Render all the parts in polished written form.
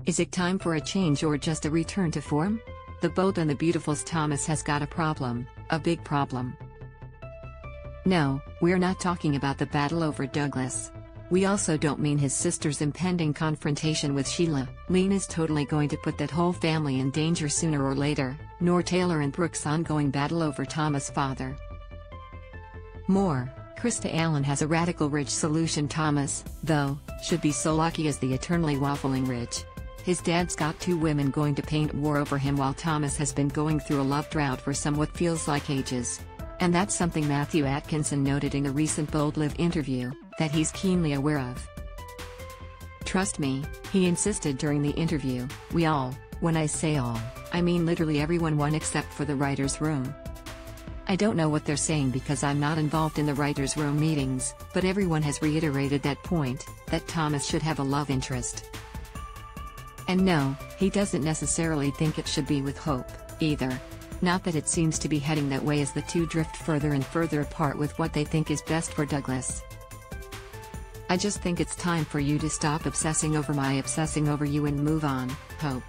Is it time for a change or just a return to form? The bold and the beautiful's Thomas has got a problem, a big problem. No, we're not talking about the battle over Douglas. We also don't mean his sister's impending confrontation with Sheila. Lina's totally going to put that whole family in danger sooner or later, nor Taylor and Brooke's ongoing battle over Thomas' father. More, Krista Allen has a radical rich solution. Thomas, though, should be so lucky as the eternally waffling rich. His dad's got 2 women going to paint war over him while Thomas has been going through a love drought for somewhat feels like ages. And that's something Matthew Atkinson noted in a recent Bold Live interview, that he's keenly aware of. Trust me, he insisted during the interview, we all, when I say all, I mean literally everyone, one except for the writer's room. I don't know what they're saying because I'm not involved in the writer's room meetings, but everyone has reiterated that point, that Thomas should have a love interest. And no, he doesn't necessarily think it should be with Hope, either. Not that it seems to be heading that way as the two drift further and further apart with what they think is best for Douglas. I just think it's time for you to stop obsessing over my obsessing over you and move on, Hope.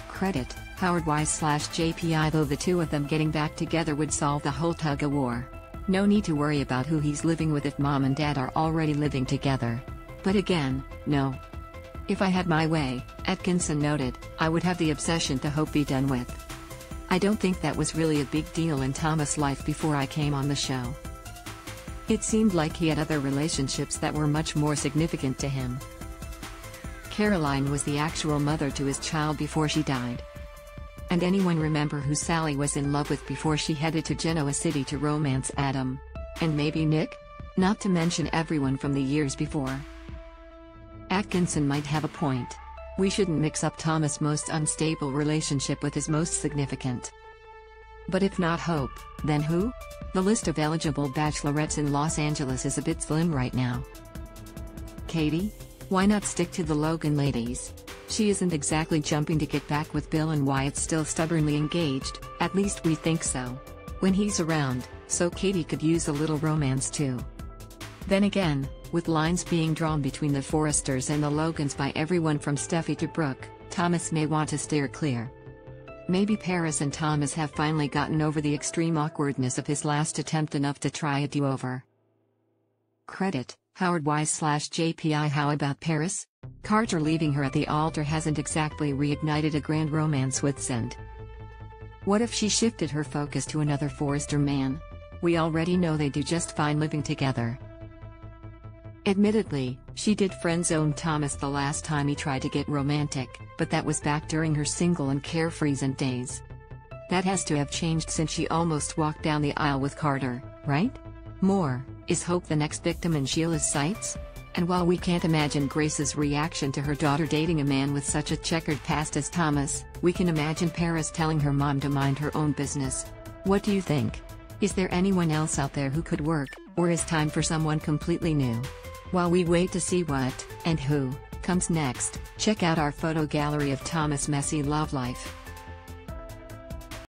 Credit, Howard Wise/JPI. Though the two of them getting back together would solve the whole tug-of-war. No need to worry about who he's living with if mom and dad are already living together. But again, no. If I had my way, Atkinson noted, I would have the obsession to Hope be done with. I don't think that was really a big deal in Thomas' life before I came on the show. It seemed like he had other relationships that were much more significant to him. Caroline was the actual mother to his child before she died. And anyone remember who Sally was in love with before she headed to Genoa City to romance Adam? And maybe Nick? Not to mention everyone from the years before. Atkinson might have a point. We shouldn't mix up Thomas' most unstable relationship with his most significant. But if not Hope, then who? The list of eligible bachelorettes in Los Angeles is a bit slim right now. Katie? Why not stick to the Logan ladies? She isn't exactly jumping to get back with Bill, and Wyatt's still stubbornly engaged, at least we think so. When he's around, so Katie could use a little romance too. Then again, with lines being drawn between the Forresters and the Logans by everyone from Steffi to Brooke, Thomas may want to steer clear. Maybe Paris and Thomas have finally gotten over the extreme awkwardness of his last attempt enough to try a do-over. Credit, Howard Wise/JPI. How about Paris? Carter leaving her at the altar hasn't exactly reignited a grand romance with Sind. What if she shifted her focus to another Forrester man? We already know they do just fine living together. Admittedly, she did friend-zone Thomas the last time he tried to get romantic, but that was back during her single and carefree Sind days. That has to have changed since she almost walked down the aisle with Carter, right? More, is Hope the next victim in Sheila's sights? And while we can't imagine Grace's reaction to her daughter dating a man with such a checkered past as Thomas, we can imagine Paris telling her mom to mind her own business. What do you think? Is there anyone else out there who could work, or is time for someone completely new? While we wait to see what, and who, comes next, check out our photo gallery of Thomas' messy love life.